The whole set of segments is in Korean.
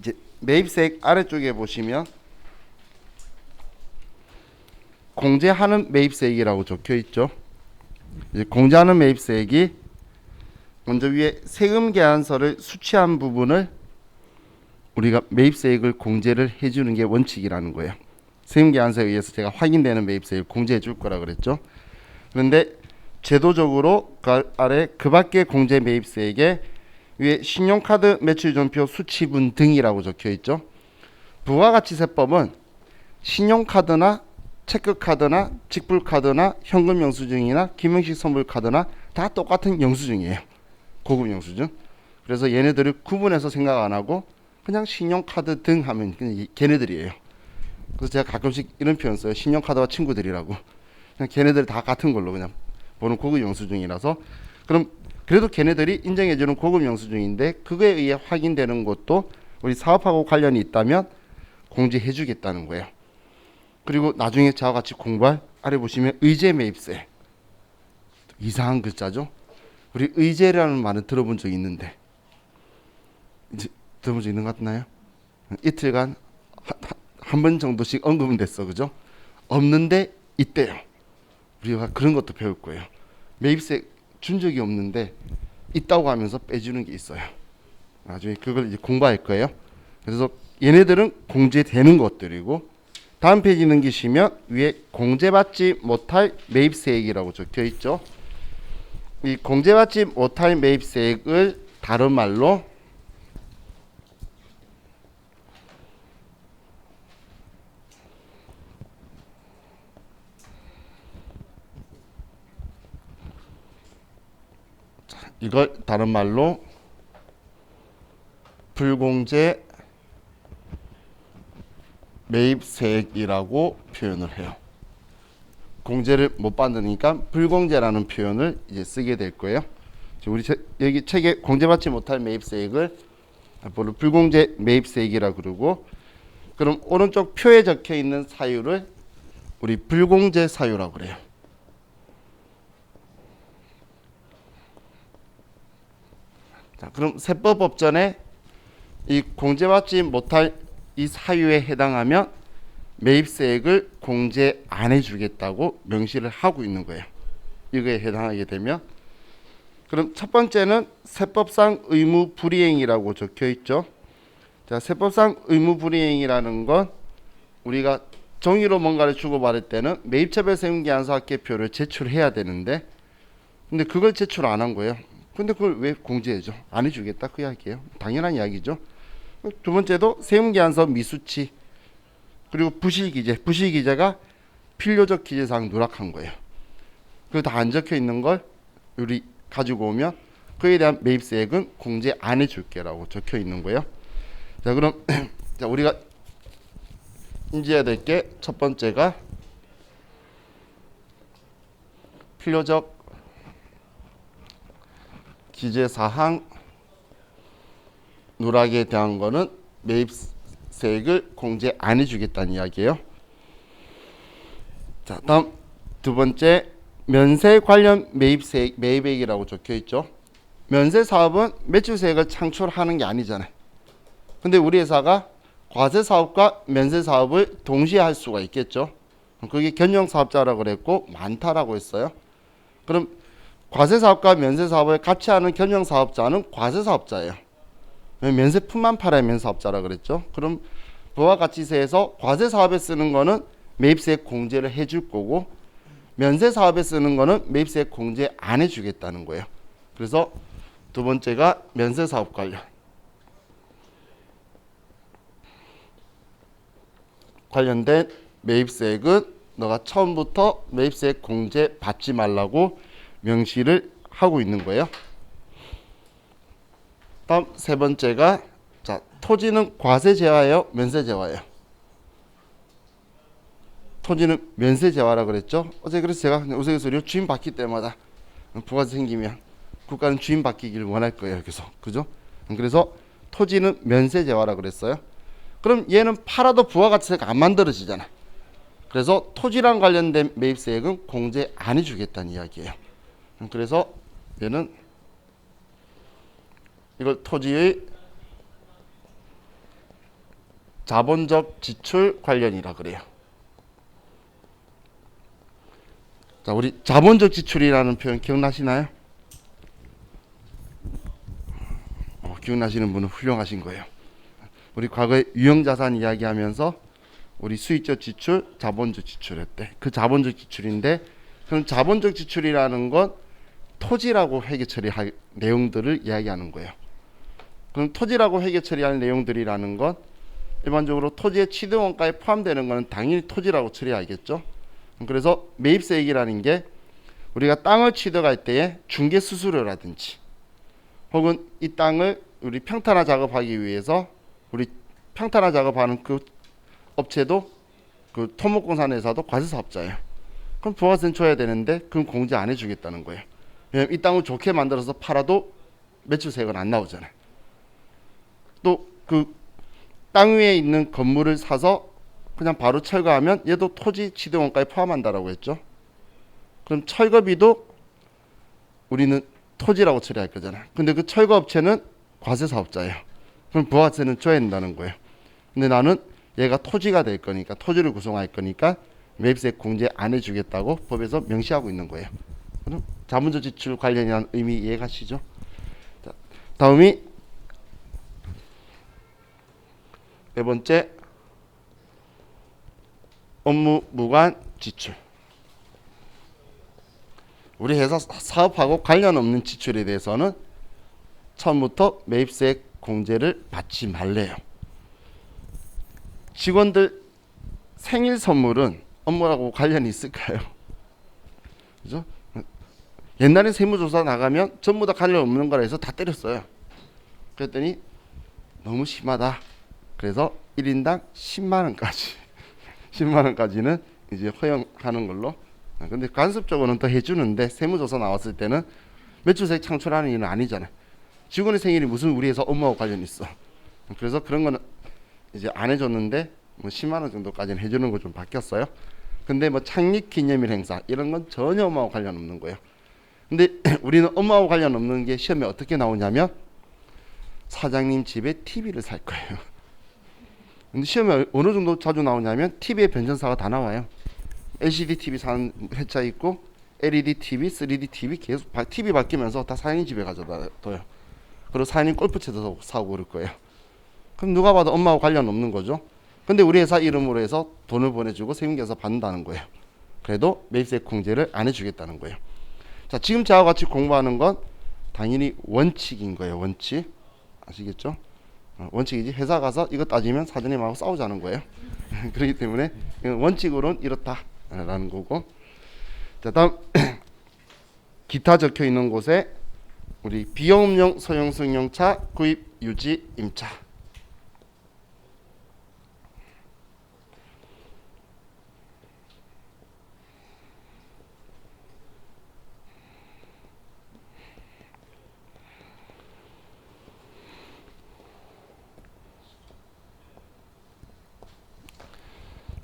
이제 매입세액 아래쪽에 보시면 공제하는 매입세액이라고 적혀 있죠. 이제 공제하는 매입세액이 먼저 위에 세금 계산서를 수취한 부분을 우리가 매입세액을 공제를 해주는 게 원칙이라는 거예요. 세금 계산서에 의해서 제가 확인되는 매입세액을 공제해 줄 거라 그랬죠. 그런데 제도적으로 그 아래 그 밖의 공제 매입세액에 위에 신용카드 매출전표 수취분 등이라고 적혀 있죠. 부가가치세법은 신용카드나 체크카드나 직불카드나 현금 영수증이나 김영식 선불카드나 다 똑같은 영수증이에요. 고급 영수증. 그래서 얘네들을 구분해서 생각 안 하고 그냥 신용카드 등 하면 그냥 걔네들이에요. 그래서 제가 가끔씩 이런 표현 써요. 신용카드와 친구들이라고. 그냥 걔네들 다 같은 걸로 그냥 보는 고급 영수증이라서. 그럼 그래도 걔네들이 인정해주는 고급 영수증인데 그거에 의해 확인되는 것도 우리 사업하고 관련이 있다면 공제해주겠다는 거예요. 그리고 나중에 저와 같이 공부할 아래 보시면 의제 매입세. 이상한 글자죠. 우리 의제라는 말은 들어본 적 있는데 이제 들어본 적 있는 것 같나요? 이틀간 한 번 정도씩 언급은 됐어, 그죠? 없는데 있대요. 우리가 그런 것도 배울 거예요. 매입세 준 적이 없는데 있다고 하면서 빼주는 게 있어요. 나중에 그걸 이제 공부할 거예요. 그래서 얘네들은 공제되는 것들이고, 다음 페이지 넘기시면 위에 공제받지 못할 매입세액이라고 적혀 있죠. 이 공제받지 못할 매입세액을 다른 말로 이걸 다른 말로 불공제 매입세액이라고 표현을 해요. 공제를 못 받으니까 불공제라는 표현을 이제 쓰게 될 거예요. 우리 여기 책에 공제받지 못할 매입세액을 앞으로 불공제 매입세액이라 그러고, 그럼 오른쪽 표에 적혀 있는 사유를 우리 불공제 사유라고 그래요. 자, 그럼 세법법전에 이 공제받지 못할 이 사유에 해당하면 매입세액을 공제 안 해주겠다고 명시를 하고 있는 거예요. 이거에 해당하게 되면, 그럼 첫 번째는 세법상 의무 불이행이라고 적혀 있죠. 자, 세법상 의무 불이행이라는 건 우리가 종이로 뭔가를 주고받을 때는 매입차별 세금계산서 합계표를 제출해야 되는데, 근데 그걸 제출 안 한 거예요. 근데 그걸 왜 공제해줘? 안 해주겠다 그 이야기예요. 당연한 이야기죠. 두 번째도 세금계산서 미수치, 그리고 부실기재가 필요적 기재사항 누락한 거예요. 그거 다 안 적혀 있는 걸 우리 가지고 오면 그에 대한 매입세액은 공제 안 해줄게라고 적혀 있는 거예요. 자, 그럼 자, 우리가 인지해야 될 게 첫 번째가 필요적 기재사항 누락에 대한 거는 매입세액을 공제 안 해주겠다는 이야기예요. 자, 다음 두 번째 면세 관련 매입액이라고 적혀 있죠. 면세 사업은 매출세액을 창출하는 게 아니잖아요. 근데 우리 회사가 과세 사업과 면세 사업을 동시에 할 수가 있겠죠. 그게 견용 사업자라고 그랬고 많다라고 했어요. 그럼 과세 사업과 면세 사업을 같이 하는 견용 사업자는 과세 사업자예요. 면세품만 팔아야 면사업자라 그랬죠. 그럼 부가가치세에서 과세 사업에 쓰는 거는 매입세액 공제를 해줄 거고, 면세 사업에 쓰는 거는 매입세액 공제 안 해주겠다는 거예요. 그래서 두 번째가 면세 사업 관련된 매입세액은 너가 처음부터 매입세액 공제 받지 말라고 명시를 하고 있는 거예요. 다음 세 번째가, 자, 토지는 과세 제화예요, 면세 제화예요? 토지는 면세 제화라 그랬죠. 어제 그래서 제가 우스갯소리로 주인 바뀔 때마다 부가세 생기면 국가는 주인 바뀌기를 원할 거예요. 그죠? 그래서 토지는 면세 제화라 그랬어요. 그럼 얘는 팔아도 부가가치세가 안 만들어지잖아. 그래서 토지랑 관련된 매입세액은 공제 안 해주겠다는 이야기예요. 그래서 얘는 이걸 토지의 자본적 지출 관련이라 그래요. 자, 우리 자본적 지출이라는 표현 기억나시나요? 기억나시는 분은 훌륭하신 거예요. 우리 과거에 유형자산 이야기하면서 우리 수익적 지출, 자본적 지출했대. 그 자본적 지출인데, 그럼 자본적 지출이라는 건 토지라고 회계 처리할 내용들을 이야기하는 거예요. 그럼 토지라고 회계 처리할 내용들이라는 건 일반적으로 토지의 취득원가에 포함되는 것은 당연히 토지라고 처리하겠죠. 그래서 매입세액이라는 게 우리가 땅을 취득할 때에 중개 수수료라든지 혹은 이 땅을 우리 평탄화 작업하기 위해서 우리 평탄화 작업하는 그 업체도 그 토목공사회사도 과세사업자예요. 그럼 부가세는 줘야 되는데 그럼 공제 안 해주겠다는 거예요. 왜냐면 이 땅을 좋게 만들어서 팔아도 매출세액은 안 나오잖아요. 또 그 땅 위에 있는 건물을 사서 그냥 바로 철거하면 얘도 토지 취득원가에 포함한다라고 했죠. 그럼 철거비도 우리는 토지라고 처리할 거잖아요. 근데 그 철거업체는 과세사업자예요. 그럼 부가세는 줘야 된다는 거예요. 근데 나는 얘가 토지가 될 거니까, 토지를 구성할 거니까 매입세 공제 안 해주겠다고 법에서 명시하고 있는 거예요. 그럼 자본적 지출 관련이라는 의미 이해가시죠? 자, 다음이 네 번째, 업무 무관 지출. 우리 회사 사업하고 관련 없는 지출에 대해서는 처음부터 매입세 공제를 받지 말래요. 직원들 생일 선물은 업무하고 관련이 있을까요? 그죠? 옛날에 세무조사 나가면 전부 다 관련 없는 거라 해서 다 때렸어요. 그랬더니 너무 심하다. 그래서 1인당 10만 원까지 10만 원까지는 이제 허용하는 걸로. 근데 간섭적으로는 더 해주는데 세무조사 나왔을 때는 매출세액 창출하는 일은 아니잖아요. 직원의 생일이 무슨 우리 회사 업무하고 관련이 있어. 그래서 그런 거는 이제 안 해줬는데 뭐 10만 원 정도까지는 해주는 거 좀 바뀌었어요. 근데 뭐 창립 기념일 행사 이런 건 전혀 업무하고 관련 없는 거예요. 근데 우리는 업무하고 관련 없는 게 시험에 어떻게 나오냐면 사장님 집에 TV를 살 거예요. 근데 시험에 어느 정도 자주 나오냐면 TV의 변전사가 다 나와요. LCD TV 사는 회차 있고 LED TV, 3D TV 계속 TV 바뀌면서 다 사장님 집에 가져다둬요. 그리고 사장님 골프채도 사고 그럴 거예요. 그럼 누가 봐도 엄마하고 관련 없는 거죠. 근데 우리 회사 이름으로 해서 돈을 보내주고 세금계에서 받는다는 거예요. 그래도 매입세 공제를 안 해주겠다는 거예요. 자, 지금 저와 같이 공부하는 건 당연히 원칙인 거예요. 원칙 아시겠죠? 원칙이지. 회사 가서 이거 따지면 사장님하고 싸우자는 거예요. 그렇기 때문에 원칙으로는 이렇다라는 거고. 자, 다음 기타 적혀 있는 곳에 우리 비영업용 소형 승용차 구입 유지 임차.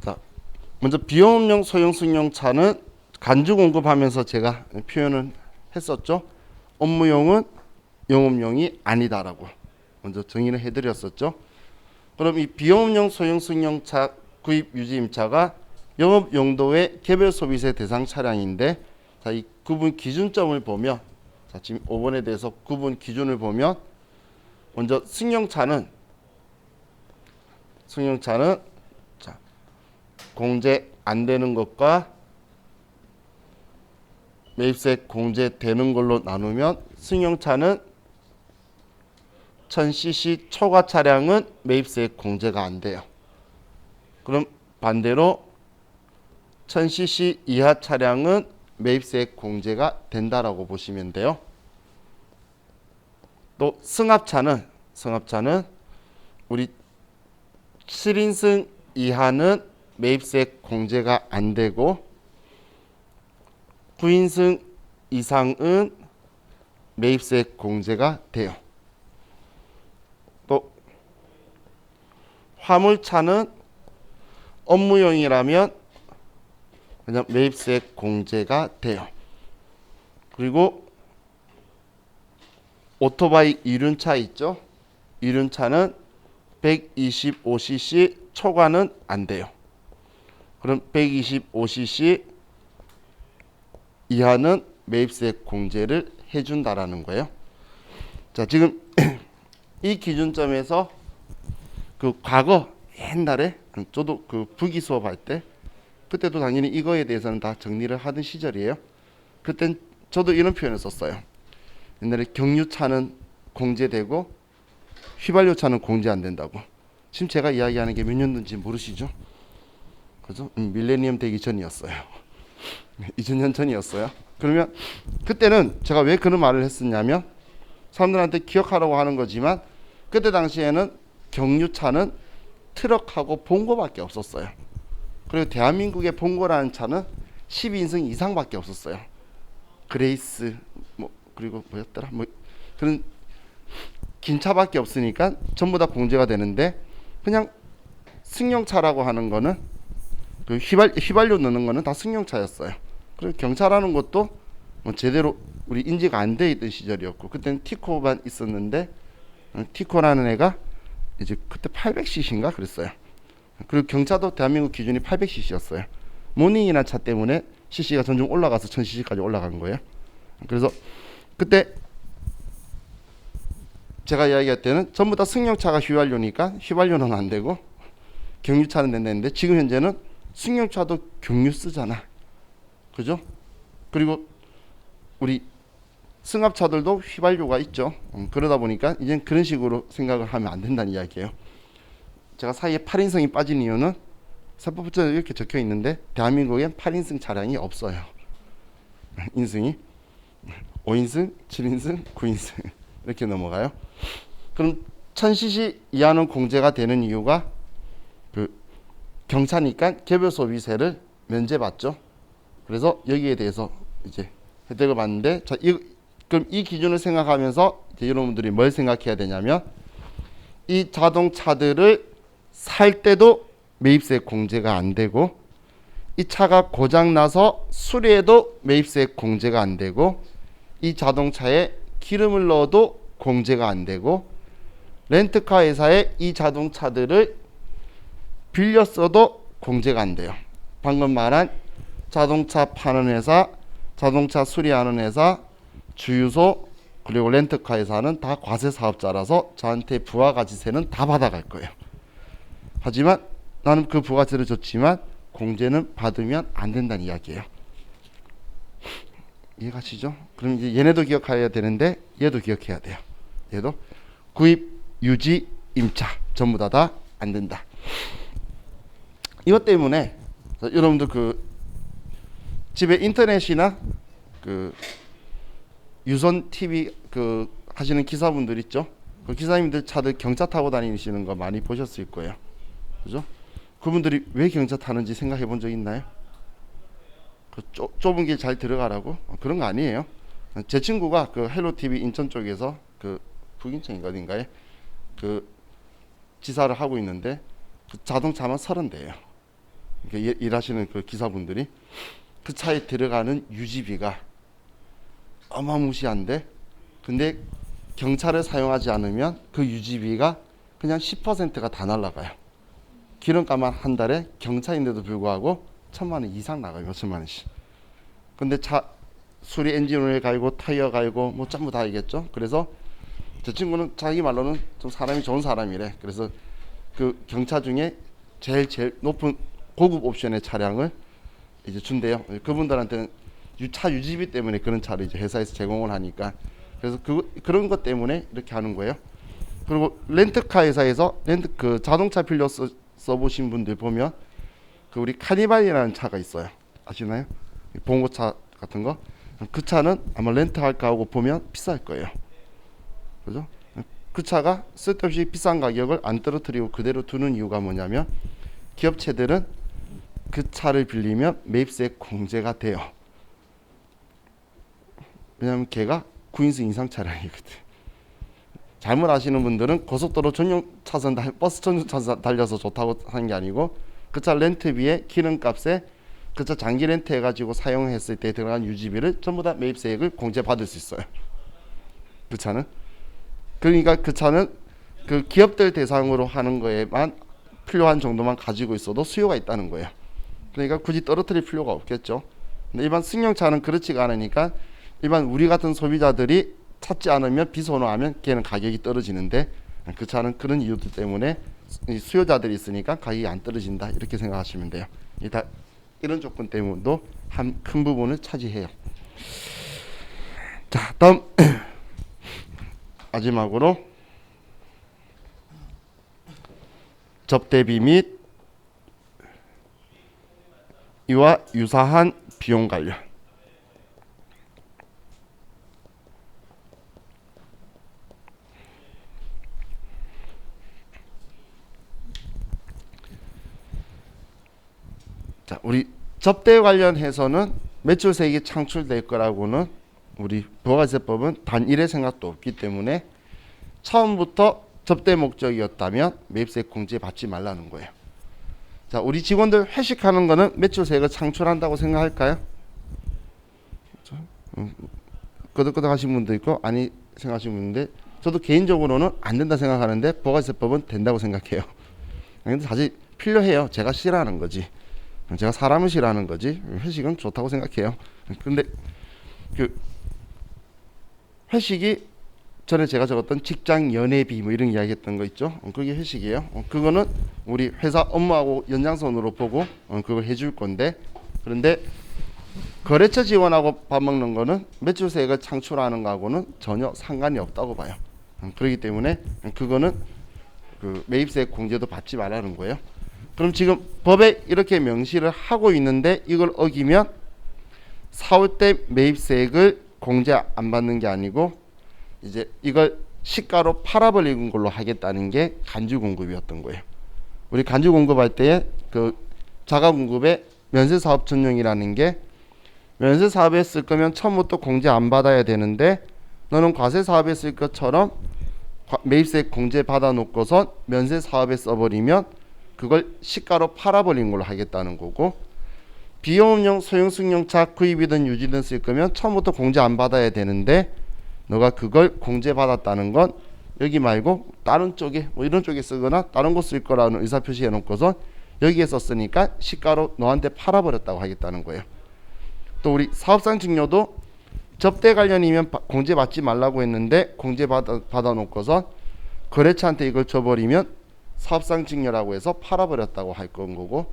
자, 먼저 비영업용 소형 승용차는 간주 공급하면서 제가 표현을 했었죠. 업무용은 영업용이 아니다라고 먼저 정의를 해드렸었죠. 그럼 이 비영업용 소형 승용차 구입 유지 임차가 영업 용도의 개별 소비세 대상 차량인데, 자, 이 구분 기준점을 보면, 자, 지금 5번에 대해서 구분 기준을 보면 먼저 승용차는 자, 공제 안 되는 것과 매입세 공제되는 걸로 나누면 승용차는 1000cc 초과 차량은 매입세 공제가 안 돼요. 그럼 반대로 1000cc 이하 차량은 매입세 공제가 된다라고 보시면 돼요. 또 승합차는 우리 7인승 이하는 매입세 공제가 안 되고 9인승 이상은 매입세 공제가 돼요. 또 화물차는 업무용이라면 그냥 매입세 공제가 돼요. 그리고 오토바이 이륜차 있죠? 이륜차는 125cc 초과는 안 돼요. 그럼 125cc 이하는 매입세 공제를 해준다라는 거예요. 자, 지금 이 기준점에서 그 과거 옛날에 저도 그 부기 수업할 때 그때도 당연히 이거에 대해서는 다 정리를 하던 시절이에요. 그땐 저도 이런 표현을 썼어요. 옛날에 경유차는 공제되고 휘발유차는 공제 안 된다고. 지금 제가 이야기하는 게 몇 년도인지 모르시죠? 그죠? 밀레니엄 되기 전이었어요. 2000년 전이었어요. 그러면 그때는 제가 왜 그런 말을 했었냐면 사람들한테 기억하라고 하는 거지만 그때 당시에는 경유차는 트럭하고 봉고밖에 없었어요. 그리고 대한민국의 봉고라는 차는 12인승 이상밖에 없었어요. 그레이스 뭐 그리고 뭐였더라 뭐 그런 긴 차밖에 없으니까 전부 다 공제가 되는데 그냥 승용차라고 하는 거는 그 휘발유 넣는 거는 다 승용차였어요. 그리고 경차라는 것도 뭐 제대로 우리 인지가 안 돼 있던 시절이었고 그때는 티코만 있었는데 티코라는 애가 이제 그때 800cc인가 그랬어요. 그리고 경차도 대한민국 기준이 800cc였어요. 모닝이나 차 때문에 cc가 점점 올라가서 1000cc까지 올라간 거예요. 그래서 그때 제가 이야기할 때는 전부 다 승용차가 휘발유니까 휘발유는 안 되고 경유차는 된다는데 지금 현재는 승용차도 경유 쓰잖아. 그죠? 그리고 우리 승합차들도 휘발유가 있죠. 그러다 보니까 이젠 그런 식으로 생각을 하면 안 된다는 이야기예요. 제가 사이에 8인승이 빠진 이유는 세법부처에 이렇게 적혀 있는데 대한민국엔 8인승 차량이 없어요. 인승이 5인승, 7인승, 9인승 이렇게 넘어가요. 그럼 1000cc 이하는 공제가 되는 이유가 그 경차니까 개별 소비세를 면제받죠. 그래서 여기에 대해서 이제 혜택을 받는데 자, 그럼 이 기준을 생각하면서 이제 여러분들이 뭘 생각해야 되냐면 이 자동차들을 살 때도 매입세 공제가 안 되고 이 차가 고장 나서 수리해도 매입세 공제가 안 되고 이 자동차에 기름을 넣어도 공제가 안 되고 렌트카 회사에 이 자동차들을 빌려 써도 공제가 안 돼요. 방금 말한 자동차 파는 회사, 자동차 수리하는 회사, 주유소 그리고 렌트카 회사는 다 과세 사업자라서 저한테 부가가치세는 다 받아갈 거예요. 하지만 나는 그 부가세를 줬지만 공제는 받으면 안 된다는 이야기예요. 이해가시죠? 그럼 이제 얘네도 기억해야 되는데 얘도 기억해야 돼요. 얘도 구입, 유지, 임차 전부 다 안 된다. 이것 때문에 여러분들 그 집에 인터넷이나 그 유선 TV 그 하시는 기사분들 있죠? 그 기사님들 차들 경차 타고 다니시는 거 많이 보셨을 거예요. 그죠? 그분들이 왜 경차 타는지 생각해 본 적 있나요? 그 좁은 길 잘 들어가라고? 그런 거 아니에요. 제 친구가 그 헬로 TV 인천 쪽에서 그 북인천인가 어딘가에 그 지사를 하고 있는데 그 자동차만 30대예요. 그러니까 일하시는 그 기사분들이 그 차에 들어가는 유지비가 어마무시한데 근데 경차를 사용하지 않으면 그 유지비가 그냥 10%가 다 날라가요. 기름값만 한 달에 경차인데도 불구하고 1000만 원 이상 나가요. 몇천만 원씩. 근데 차 수리 엔진오일 갈고 타이어 갈고 뭐 전부 다 알겠죠. 그래서 제 친구는 자기 말로는 좀 사람이 좋은 사람이래. 그래서 그 경차 중에 제일 높은 고급 옵션의 차량을 이제 준대요. 그분들한테는 차 유지비 때문에 그런 차를 이제 회사에서 제공을 하니까 그래서 그런 것 때문에 이렇게 하는 거예요. 그리고 렌트카 회사에서 그 자동차 빌려 써보신 분들 보면 그 우리 카니발이라는 차가 있어요. 아시나요? 봉고차 같은 거. 그 차는 아마 렌트할까 하고 보면 비쌀 거예요. 그죠? 그 차가 쓸데없이 비싼 가격을 안 떨어뜨리고 그대로 두는 이유가 뭐냐면 기업체들은 그 차를 빌리면 매입세 공제가 돼요. 왜냐하면 걔가 9인승 이상 차량이거든. 잘못 아시는 분들은 고속도로 전용 차선 버스 전용 차선 달려서 좋다고 하는 게 아니고 그 차 렌트비에 기름값에 그 차 장기 렌트 해가지고 사용했을 때 들어간 유지비를 전부 다 매입세액을 공제받을 수 있어요. 그 차는. 그러니까 그 차는 그 기업들 대상으로 하는 거에만 필요한 정도만 가지고 있어도 수요가 있다는 거예요. 그러니까 굳이 떨어뜨릴 필요가 없겠죠. 근데 일반 승용차는 그렇지가 않으니까 일반 우리 같은 소비자들이 찾지 않으면 비선호하면 걔는 가격이 떨어지는데 그 차는 그런 이유들 때문에 수요자들이 있으니까 가격이 안 떨어진다 이렇게 생각하시면 돼요. 이런 조건 때문에도 한 큰 부분을 차지해요. 자, 다음 마지막으로 접대비 및 이와 유사한 비용 관련. 자, 우리 접대 관련해서는 매출세액이 창출될 거라고는 우리 부가세법은 단일의 생각도 없기 때문에 처음부터 접대 목적이었다면 매입세액 공제 받지 말라는 거예요. 자, 우리 직원들 회식하는 거는 매출세액을 창출한다고 생각할까요? 끄덕끄덕 하신 분도 있고 아니 생각하시는 분인데 저도 개인적으로는 안 된다 생각하는데 부가세법은 된다고 생각해요. 근데 사실 필요해요. 제가 싫어하는 거지. 제가 사람을 싫어하는 거지. 회식은 좋다고 생각해요. 근데 그 회식이 전에 제가 적었던 직장 연회비 뭐 이런 이야기했던 거 있죠. 그게 회식이에요. 그거는 우리 회사 업무하고 연장선으로 보고 그걸 해줄 건데, 그런데 거래처 지원하고 밥 먹는 거는 매출세액을 창출하는 거하고는 전혀 상관이 없다고 봐요. 그렇기 때문에 그거는 그 매입세액 공제도 받지 말라는 거예요. 그럼 지금 법에 이렇게 명시를 하고 있는데 이걸 어기면 사올 때 매입세액을 공제 안 받는 게 아니고 이제 이걸 시가로 팔아버리는 걸로 하겠다는 게 간주공급이었던 거예요. 우리 간주공급할 때에 그 자가공급의 면세사업 전용이라는 게 면세사업에 쓸 거면 처음부터 공제 안 받아야 되는데 너는 과세사업에 쓸 것처럼 매입세액 공제 받아 놓고서 면세사업에 써버리면 그걸 시가로 팔아버리는 걸로 하겠다는 거고, 비용업용 소형 승용차 구입이든 유지든 쓸 거면 처음부터 공제 안 받아야 되는데 너가 그걸 공제 받았다는 건 여기 말고 다른 쪽에 뭐 이런 쪽에 쓰거나 다른 곳 쓸 거라는 의사표시 해놓고서 여기에 썼으니까 시가로 너한테 팔아버렸다고 하겠다는 거예요. 또 우리 사업상 증여도 접대 관련이면 공제 받지 말라고 했는데 공제 받아 놓고서 거래처한테 이걸 줘버리면 사업상 증여라고 해서 팔아버렸다고 할 건 거고,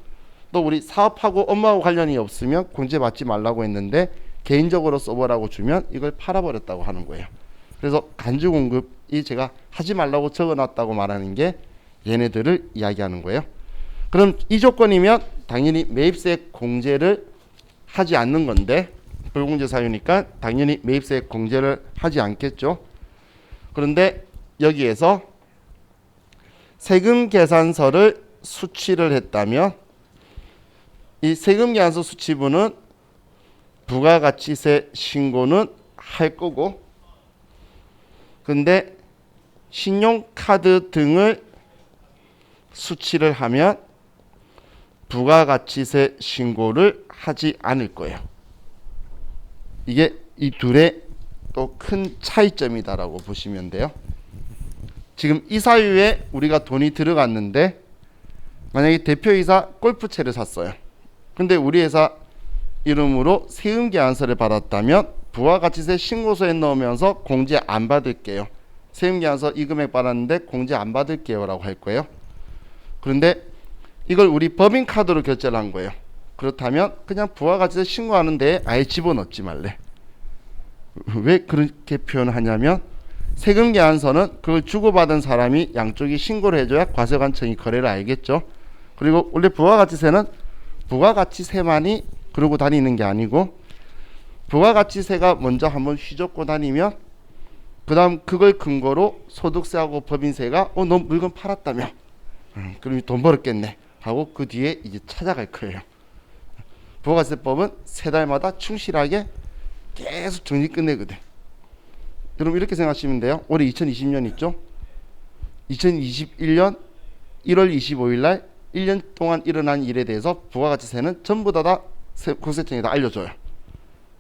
또 우리 사업하고 업무하고 관련이 없으면 공제 받지 말라고 했는데 개인적으로 써보라고 주면 이걸 팔아버렸다고 하는 거예요. 그래서 간주공급이 제가 하지 말라고 적어놨다고 말하는 게 얘네들을 이야기하는 거예요. 그럼 이 조건이면 당연히 매입세액 공제를 하지 않는 건데 불공제 사유니까 당연히 매입세액 공제를 하지 않겠죠. 그런데 여기에서 세금 계산서를 수취를 했다면 이 세금 계산서 수취부는 부가가치세 신고는 할 거고, 근데 신용카드 등을 수취를 하면 부가가치세 신고를 하지 않을 거예요. 이게 이 둘의 또 큰 차이점이다라고 보시면 돼요. 지금 이 사유에 우리가 돈이 들어갔는데 만약에 대표이사 골프채를 샀어요. 근데 우리 회사 이름으로 세금 계산서를 받았다면 부가가치세 신고서에 넣으면서 공제 안 받을게요. 세금 계산서 이 금액 받았는데 공제 안 받을게요 라고 할 거예요. 그런데 이걸 우리 법인카드로 결제를 한 거예요. 그렇다면 그냥 부가가치세 신고하는데 아예 집어넣지 말래. 왜 그렇게 표현하냐면 세금 계산서는 그걸 주고받은 사람이 양쪽이 신고를 해줘야 과세관청이 거래를 알겠죠. 그리고 원래 부가가치세는 부가가치세만이 그러고 다니는 게 아니고 부가가치세가 먼저 한번 휘젓고 다니면 그 다음 그걸 근거로 소득세하고 법인세가 너 물건 팔았다며 그럼 돈 벌었겠네 하고 그 뒤에 이제 찾아갈 거예요. 부가가치세법은 세 달마다 충실하게 계속 정리 끝내거든. 여러분 이렇게 생각하시면 돼요. 올해 2020년 있죠? 2021년 1월 25일 날 1년 동안 일어난 일에 대해서 부가가치세는 전부 다 국세청에 다 알려줘요.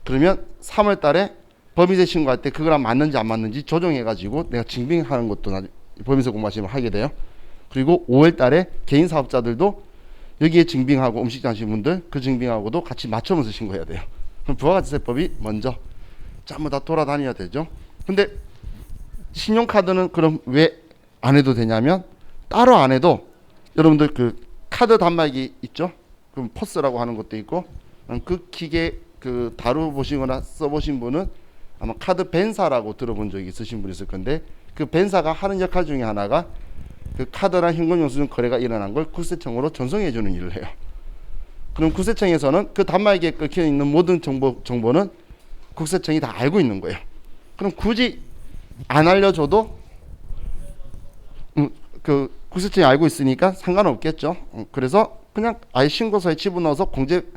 그러면 3월 달에 법인세 신고할 때 그거랑 맞는지 안 맞는지 조정해가지고 내가 증빙하는 것도 보면서 공부하시면 하게 돼요. 그리고 5월 달에 개인 사업자들도 여기에 증빙하고 음식점 하시는 분들 그 증빙하고도 같이 맞춰면서 신고해야 돼요. 그럼 부가가치세법이 먼저 전부 다 돌아다녀야 되죠. 근데 신용카드는 그럼 왜 안 해도 되냐면 따로 안 해도 여러분들 그 카드 단말기 있죠? 그럼 포스라고 하는 것도 있고 그 기계 그 다뤄보시거나 써보신 분은 아마 카드 벤사라고 들어본 적이 있으신 분 있을 건데 그 벤사가 하는 역할 중에 하나가 그 카드랑 현금 영수증 거래가 일어난 걸 국세청으로 전송해 주는 일을 해요. 그럼 국세청에서는 그 단말기에 끓여 있는 모든 정보는 국세청이 다 알고 있는 거예요. 그럼 굳이 안 알려줘도 그 국세청이 알고 있으니까 상관없겠죠. 그래서 그냥 아예 신고서에 집어넣어서 공제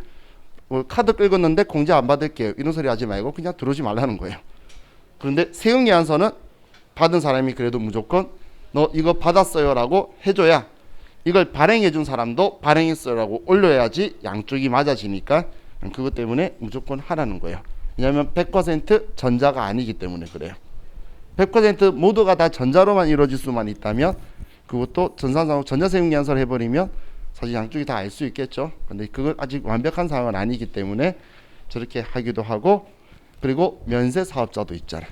카드 긁었는데 공제 안 받을게요. 이런 소리 하지 말고 그냥 들어오지 말라는 거예요. 그런데 세금계산서는 받은 사람이 그래도 무조건 너 이거 받았어요라고 해줘야 이걸 발행해 준 사람도 발행했어요라고 올려야지 양쪽이 맞아지니까 그것 때문에 무조건 하라는 거예요. 왜냐하면 100% 전자가 아니기 때문에 그래요. 100% 모두가 다 전자로만 이루어질 수만 있다면 그것도 전자세금계산서를 해버리면 사실 양쪽이 다 알 수 있겠죠. 근데 그건 아직 완벽한 상황은 아니기 때문에 저렇게 하기도 하고 그리고 면세 사업자도 있잖아.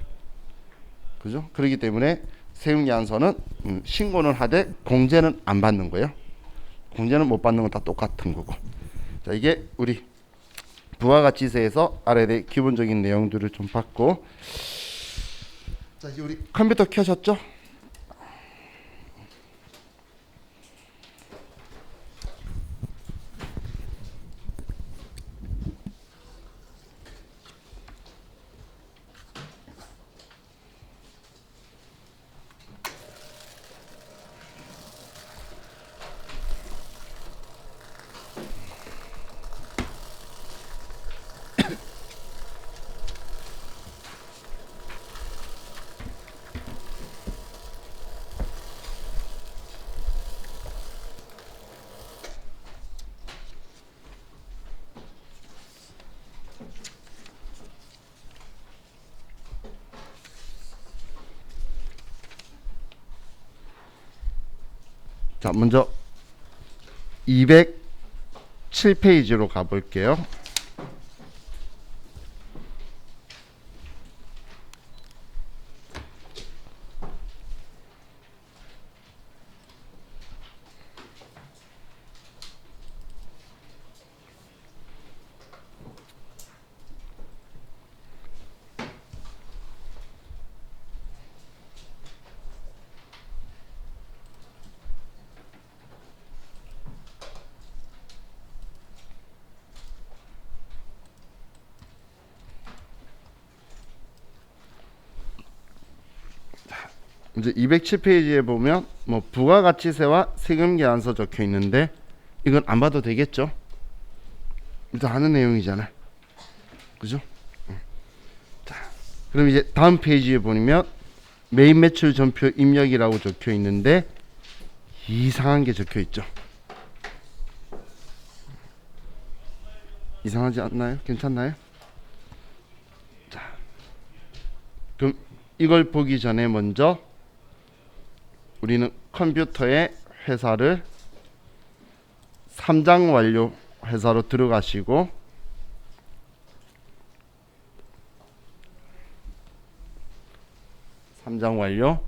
그죠? 그렇기 때문에 세금계산서는 신고는 하되 공제는 안 받는 거예요. 공제는 못 받는 건 다 똑같은 거고. 자, 이게 우리 부가가치세에서 알아야 될 기본적인 내용들을 좀 봤고, 자 이제 우리 컴퓨터 켜셨죠? 자, 먼저 207페이지로 가볼게요. 이제 207페이지에 보면 뭐 부가가치세와 세금계산서 적혀 있는데 이건 안 봐도 되겠죠? 일단 아는 내용이잖아요. 그죠? 자, 그럼 이제 다음 페이지에 보면 매입 매출 전표 입력이라고 적혀 있는데 이상한 게 적혀 있죠. 이상하지 않나요? 괜찮나요? 자, 그럼 이걸 보기 전에 먼저 우리는 컴퓨터에 회사를 삼장 완료 회사로 들어가시고 삼장 완료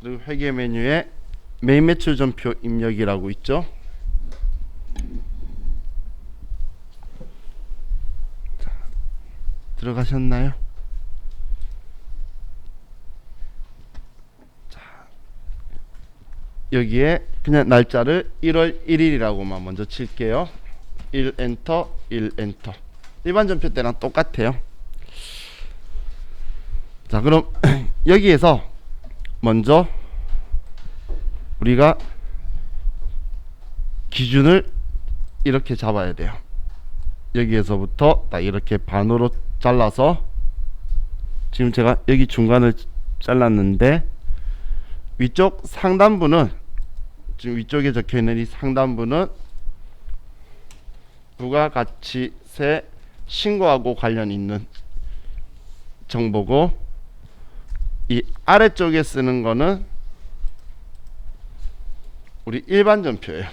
그리고 회계 메뉴에 매입 매출 전표 입력이라고 있죠. 자, 들어가셨나요? 자, 여기에 그냥 날짜를 1월 1일이라고만 먼저 칠게요. 1 엔터 1 엔터. 일반 전표 때랑 똑같아요. 자, 그럼 여기에서 먼저 우리가 기준을 이렇게 잡아야 돼요. 여기에서부터 딱 이렇게 반으로 잘라서 지금 제가 여기 중간을 잘랐는데 위쪽 상단부는 지금 위쪽에 적혀있는 이 상단부는 부가가치세 신고하고 관련 있는 정보고, 이 아래쪽에 쓰는 거는 우리 일반 전표예요.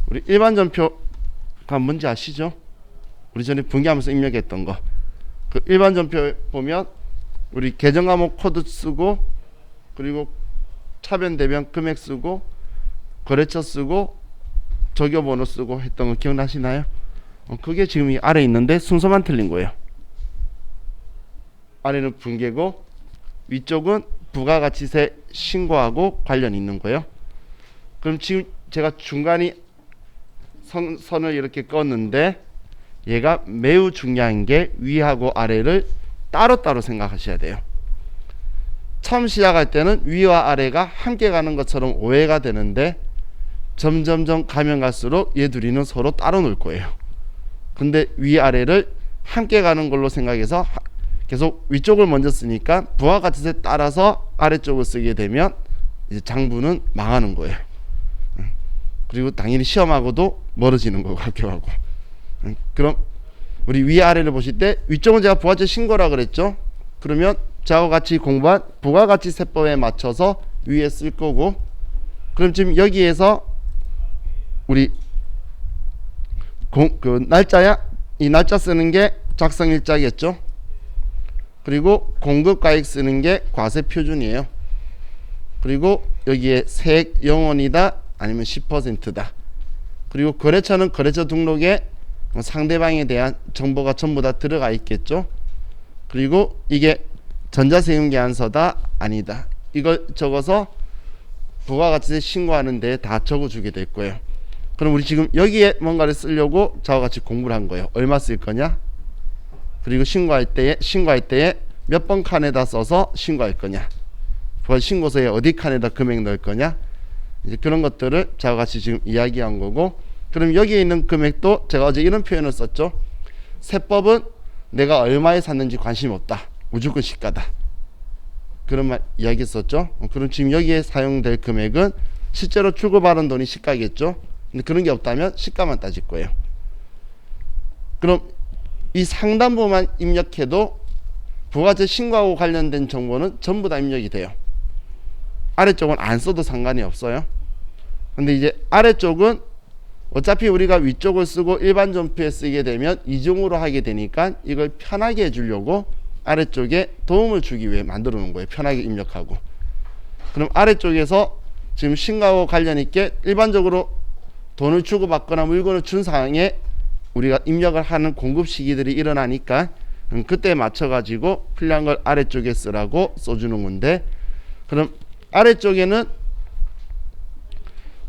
우리 일반 전표가 뭔지 아시죠? 우리 전에 분기하면서 입력했던 거. 그 일반 전표 보면 우리 계정 과목 코드 쓰고, 그리고 차변 대변 금액 쓰고, 거래처 쓰고, 적요 번호 쓰고 했던 거 기억나시나요? 그게 지금 이 아래 있는데 순서만 틀린 거예요. 아래는 분계고 위쪽은 부가가치세 신고하고 관련 있는 거예요. 그럼 지금 제가 중간이 선을 이렇게 껐는데, 얘가 매우 중요한 게 위하고 아래를 따로따로 생각하셔야 돼요. 처음 시작할 때는 위와 아래가 함께 가는 것처럼 오해가 되는데, 점점점 가면 갈수록 얘 둘이는 서로 따로 놀 거예요. 근데 위아래를 함께 가는 걸로 생각해서 계속 위쪽을 먼저 쓰니까 부가가치세 따라서 아래쪽을 쓰게 되면 이제 장부는 망하는 거예요. 그리고 당연히 시험하고도 멀어지는 거고, 학교하고. 그럼 우리 위아래를 보실 때 위쪽은 제가 부가가치 신고라 그랬죠. 그러면 저하고 같이 공부한 부가가치세법에 맞춰서 위에 쓸 거고, 그럼 지금 여기에서 우리 그 날짜야, 이 날짜 쓰는 게 작성일자겠죠. 그리고 공급가액 쓰는 게 과세표준이에요. 그리고 여기에 세액 영원이다 아니면 10%다. 그리고 거래처는 거래처 등록에 상대방에 대한 정보가 전부 다 들어가 있겠죠. 그리고 이게 전자세금계산서다 아니다, 이걸 적어서 부가가치세 신고하는 데 다 적어주게 될 거예요. 그럼 우리 지금 여기에 뭔가를 쓰려고 저와 같이 공부를 한 거예요. 얼마 쓸 거냐, 그리고 신고할 때에 몇 번 칸에다 써서 신고할 거냐, 신고서에 어디 칸에다 금액 넣을 거냐, 이제 그런 것들을 저와 같이 지금 이야기한 거고, 그럼 여기에 있는 금액도 제가 어제 이런 표현을 썼죠. 세법은 내가 얼마에 샀는지 관심 없다, 무조건 시가다, 그런 말 이야기했었죠. 그럼 지금 여기에 사용될 금액은 실제로 주고받은 돈이 시가겠죠. 근데 그런 게 없다면 시가만 따질 거예요. 그럼 이 상단부만 입력해도 부가가치 신고하고 관련된 정보는 전부 다 입력이 돼요. 아래쪽은 안 써도 상관이 없어요. 근데 이제 아래쪽은 어차피 우리가 위쪽을 쓰고 일반 전표에 쓰게 되면 이중으로 하게 되니까 이걸 편하게 해주려고 아래쪽에 도움을 주기 위해 만들어 놓은 거예요. 편하게 입력하고. 그럼 아래쪽에서 지금 신고하고 관련 있게 일반적으로 돈을 주고받거나 물건을 준 상황에 우리가 입력을 하는 공급 시기들이 일어나니까 그때에 맞춰 가지고 필요한 걸 아래쪽에 쓰라고 써주는 건데, 그럼 아래쪽에는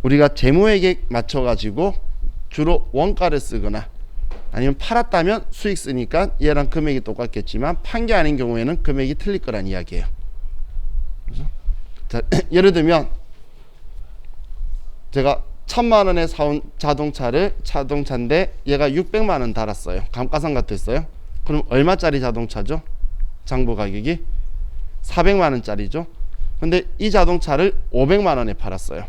우리가 재무액에 맞춰 가지고 주로 원가를 쓰거나 아니면 팔았다면 수익 쓰니까 얘랑 금액이 똑같겠지만 판 게 아닌 경우에는 금액이 틀릴 거란 이야기예요. 그렇죠? 자, 예를 들면 제가 1000만 원에 사온 자동차인데 얘가 600만 원 달았어요. 감가상각됐어요. 그럼 얼마짜리 자동차죠? 장부 가격이 400만 원짜리죠. 근데 이 자동차를 500만 원에 팔았어요.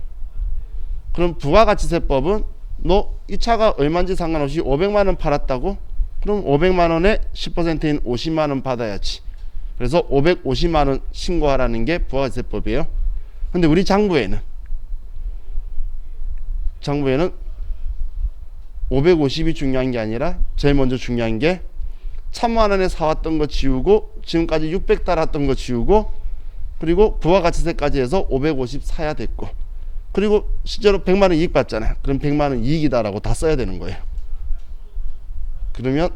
그럼 부가가치세법은 너 이 차가 얼마인지 상관없이 500만 원 팔았다고? 그럼 500만 원에 10%인 50만 원 받아야지. 그래서 550만 원 신고하라는 게 부가가치세법이에요. 근데 우리 장부에는 550이 중요한 게 아니라 제일 먼저 중요한 게 1000만 원에 사왔던 거 지우고 지금까지 600 달았던 거 지우고 그리고 부가가치세까지 해서 550 사야 됐고, 그리고 실제로 100만 원 이익 받잖아요. 그럼 100만 원 이익이다라고 다 써야 되는 거예요. 그러면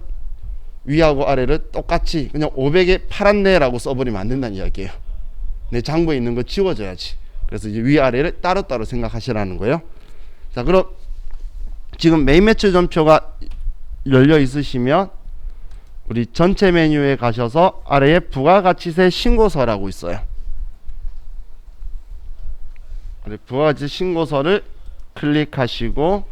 위하고 아래를 똑같이 그냥 500에 팔았네라고 써버리면 안 된다는 이야기예요. 내 장부에 있는 거 지워져야지. 그래서 이제 위아래를 따로따로 생각하시라는 거예요. 자, 그럼 지금 메인 매출 전표가 열려 있으시면 우리 전체 메뉴에 가셔서 아래에 부가가치세 신고서라고 있어요. 부가가치 신고서를 클릭하시고,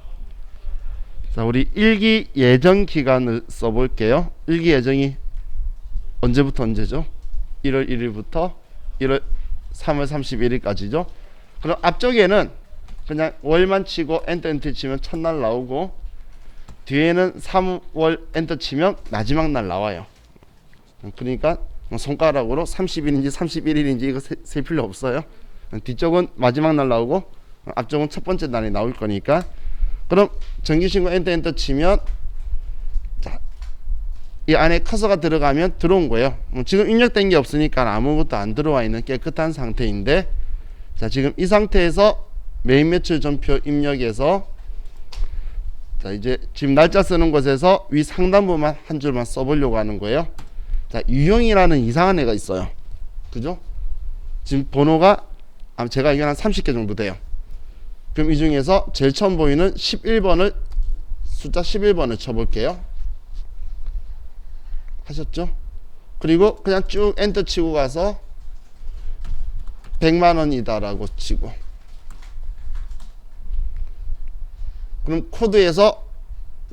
자, 우리 일기 예정 기간을 써볼게요. 일기 예정이 언제부터 언제죠? 1월 1일부터 3월 31일까지죠. 그럼 앞쪽에는 그냥 월만 치고 엔터 치면 첫날 나오고, 뒤에는 3월 엔터 치면 마지막 날 나와요. 그러니까 손가락으로 30일인지 31일인지 이거 셀 필요 없어요. 뒤쪽은 마지막 날 나오고 앞쪽은 첫 번째 날이 나올 거니까. 그럼 정기신고 엔터 치면, 자, 이 안에 커서가 들어가면 들어온 거예요. 지금 입력된 게 없으니까 아무것도 안 들어와 있는 깨끗한 상태인데, 자, 지금 이 상태에서 메인 매출 전표 입력해서, 자, 이제 지금 날짜 쓰는 곳에서 위 상단부만 한 줄만 써보려고 하는 거예요. 자, 유형이라는 이상한 애가 있어요. 그죠? 지금 번호가 제가 이게 한 30개 정도 돼요. 그럼 이 중에서 제일 처음 보이는 11번을 숫자 11번을 쳐볼게요. 하셨죠? 그리고 그냥 쭉 엔터 치고 가서 100만원이다 라고 치고, 그럼 코드에서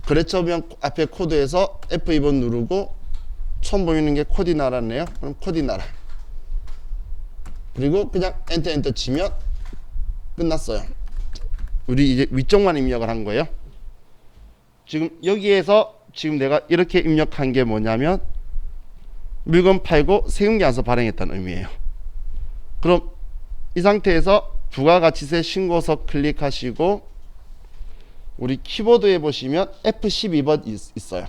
거래처명 앞에 코드에서 F2번 누르고 처음 보이는 게 코디나라네요. 그럼 코디나라, 그리고 그냥 엔터 치면 끝났어요. 우리 이제 위쪽만 입력을 한 거예요. 지금 여기에서 지금 내가 이렇게 입력한 게 뭐냐면 물건 팔고 세금계산서 발행했다는 의미예요. 그럼 이 상태에서 부가가치세 신고서 클릭하시고 우리 키보드에 보시면 F12번 있어요.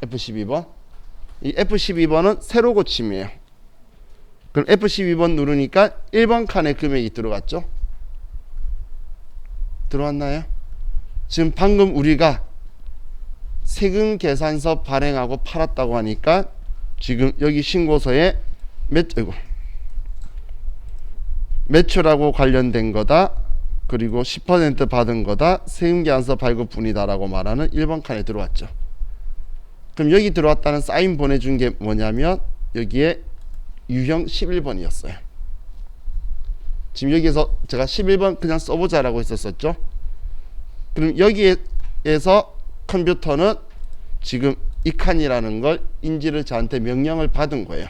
F12번. 이 F12번은 새로 고침이에요. 그럼 F12번 누르니까 1번 칸에 금액이 들어갔죠? 들어왔나요? 지금 방금 우리가 세금 계산서 발행하고 팔았다고 하니까 지금 여기 신고서에 매출하고 관련된 거다, 그리고 10% 받은 거다, 세금 계산서 발급분이다 라고 말하는 1번 칸에 들어왔죠. 그럼 여기 들어왔다는 사인 보내준 게 뭐냐면 여기에 유형 11번이었어요. 지금 여기에서 제가 11번 그냥 써보자 라고 했었죠. 그럼 여기에서 컴퓨터는 지금 이 칸이라는 걸 인지를 저한테 명령을 받은 거예요.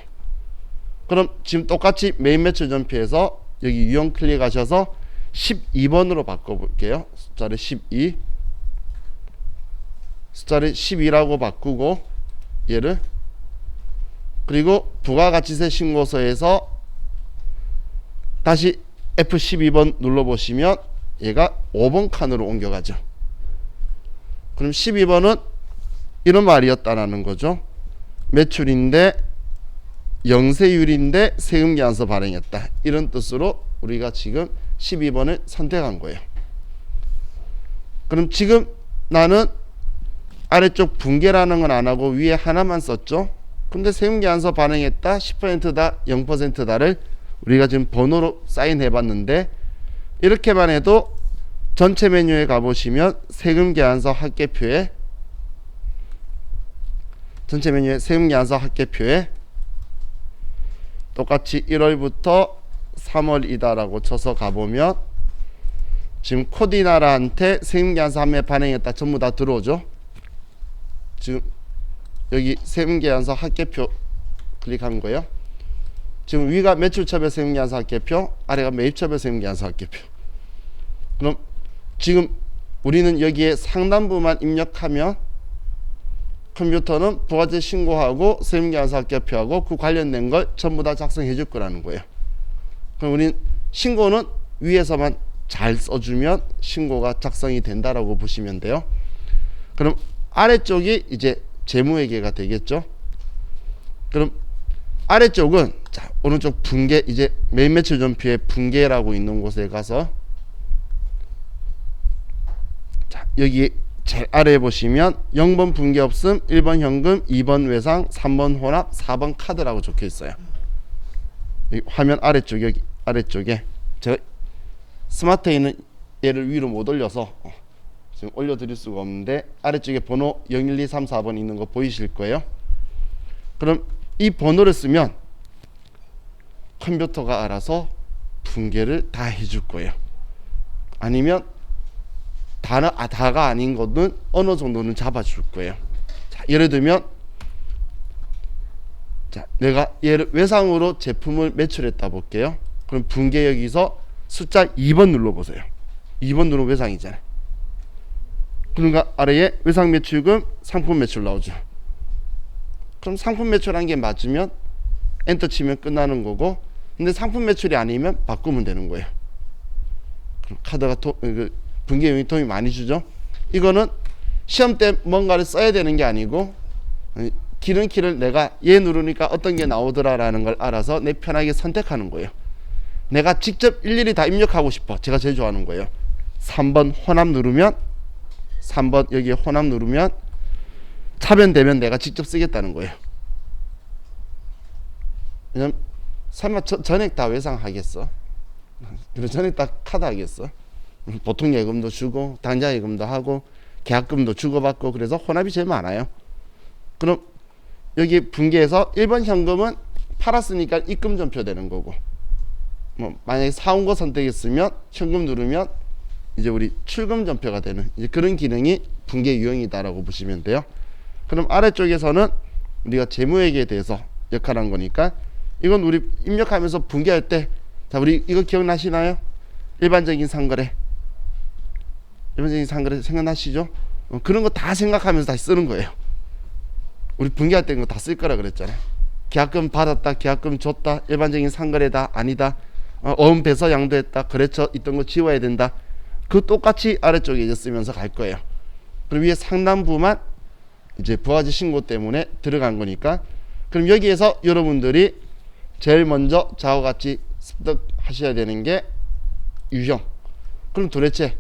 그럼 지금 똑같이 메인 매출 전표에서 여기 유형 클릭하셔서 12번으로 바꿔볼게요. 숫자를 12, 숫자를 12라고 바꾸고 얘를, 그리고 부가가치세 신고서에서 다시 F12번 눌러보시면 얘가 5번 칸으로 옮겨가죠. 그럼 12번은 이런 말이었다라는 거죠. 매출인데 영세율인데 세금계산서 발행했다, 이런 뜻으로 우리가 지금 12번을 선택한 거예요. 그럼 지금 나는 아래쪽 분계라는 건 안 하고 위에 하나만 썼죠. 근데 세금계산서 발행했다, 10%다, 0%다를 우리가 지금 번호로 사인해 봤는데, 이렇게만 해도 전체 메뉴에 가보시면 세금계산서 합계표에, 전체 메뉴에 세금계산서 합계표에 똑같이 1월부터 3월이다 라고 쳐서 가보면 지금 코디나라한테 세금계산서 한매 발행했다 전부 다 들어오죠. 지금 여기 세금계산서 합계표 클릭한 거예요. 지금 위가 매출처별 세금계산서 합계표, 아래가 매입처별 세금계산서 합계표. 그럼 지금 우리는 여기에 상단부만 입력하면 컴퓨터는 부가세 신고하고 세금계산서 합계표하고 그 관련된 걸 전부 다 작성해 줄 거라는 거예요. 그럼 우리는 신고는 위에서만 잘 써주면 신고가 작성이 된다라고 보시면 돼요. 그럼 아래쪽이 이제 재무회계가 되겠죠. 그럼 아래쪽은, 자, 오른쪽 분계, 이제 메인 매출 전표에 분계라고 있는 곳에 가서, 자, 여기 제일 아래에 보시면 0번 분계 없음, 1번 현금, 2번 외상, 3번 혼합, 4번 카드라고 적혀 있어요. 이 화면 아래쪽, 여기 아래쪽에 제가 스마트에 있는 얘를 위로 못 올려서 지금 올려드릴 수가 없는데, 아래쪽에 번호 0, 1, 2, 3, 4번 있는 거 보이실 거예요. 그럼 이 번호를 쓰면 컴퓨터가 알아서 분계를 다 해줄 거예요. 아니면 다가 아닌 것은 어느 정도는 잡아줄 거예요. 자, 예를 들면, 자, 자, 내가 얘를 외상으로 제품을 매출했다 볼게요. 그럼 분계 여기서 숫자 2번 눌러보세요. 2번 누르면 외상이잖아요. 그러니까 아래에 외상 매출금, 상품 매출 나오죠. 그럼 상품 매출한 게 맞으면 엔터 치면 끝나는 거고, 근데 상품 매출이 아니면 바꾸면 되는 거예요. 그럼 카드가 분계용이 도움이 많이 주죠. 이거는 시험 때 뭔가를 써야 되는 게 아니고 기름키를 내가 얘 누르니까 어떤 게 나오더라라는 걸 알아서 내 편하게 선택하는 거예요. 내가 직접 일일이 다 입력하고 싶어. 제가 제일 좋아하는 거예요. 3번 혼합 누르면 3번 여기에 혼합 누르면 차변되면 내가 직접 쓰겠다는 거예요. 왜냐면 설마 전액 다 외상하겠어? 그리고 전액 다 카드 하겠어? 보통 예금도 주고 당좌 예금도 하고 계약금도 주고받고 그래서 혼합이 제일 많아요. 그럼 여기 분계에서 1번 현금은 팔았으니까 입금 전표 되는 거고, 뭐 만약에 사온 거 선택했으면 현금 누르면 이제 우리 출금 전표가 되는 이제 그런 기능이 분계 유형이다라고 보시면 돼요. 그럼 아래쪽에서는 우리가 재무회계에 대해서 역할한 거니까 이건 우리 입력하면서 분계할 때, 자 우리 이거 기억나시나요? 일반적인 상거래 생각나시죠? 그런 거 다 생각하면서 다시 쓰는 거예요. 우리 분계할 때 이거 다 쓸 거라 그랬잖아요. 계약금 받았다, 계약금 줬다, 일반적인 상거래다, 아니다, 어음 배서 양도했다, 거래처 있던 거 지워야 된다. 그 똑같이 아래쪽에 이제 쓰면서 갈 거예요. 그럼 위에 상단부만 이제 부가세 신고 때문에 들어간 거니까, 그럼 여기에서 여러분들이 제일 먼저 자와 같이 습득하셔야 되는 게 유형. 그럼 도대체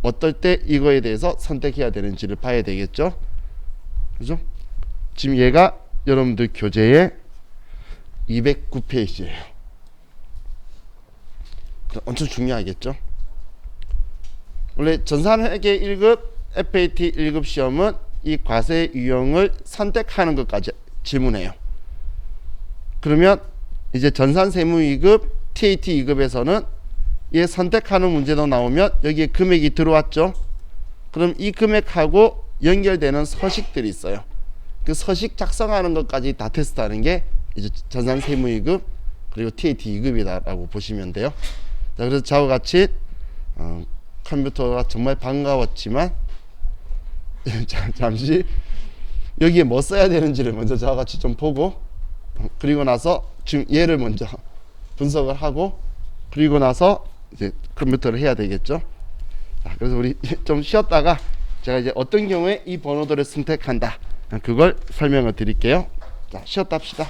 어떨 때 이거에 대해서 선택해야 되는지를 봐야 되겠죠. 그죠? 지금 얘가 여러분들 교재에 209페이지예요. 엄청 중요하겠죠. 원래 전산회계 1급, FAT 1급 시험은 이 과세 유형을 선택하는 것까지 질문해요. 그러면 이제 전산세무 2급, TAT 2급에서는 얘 선택하는 문제도 나오면 여기에 금액이 들어왔죠. 그럼 이 금액하고 연결되는 서식들이 있어요. 그 서식 작성하는 것까지 다 테스트하는 게 이제 전산세무 2급 그리고 TAT 2급이다라고 보시면 돼요. 자, 그래서 저와 같이 컴퓨터가 정말 반가웠지만 잠시 여기에 뭐 써야 되는지를 먼저 저와 같이 좀 보고, 그리고 나서 지금 얘를 먼저 분석을 하고, 그리고 나서 이제 컴퓨터를 해야 되겠죠. 자, 그래서 우리 좀 쉬었다가 제가 이제 어떤 경우에 이 번호들을 선택한다 그걸 설명을 드릴게요. 자, 쉬었다 합시다.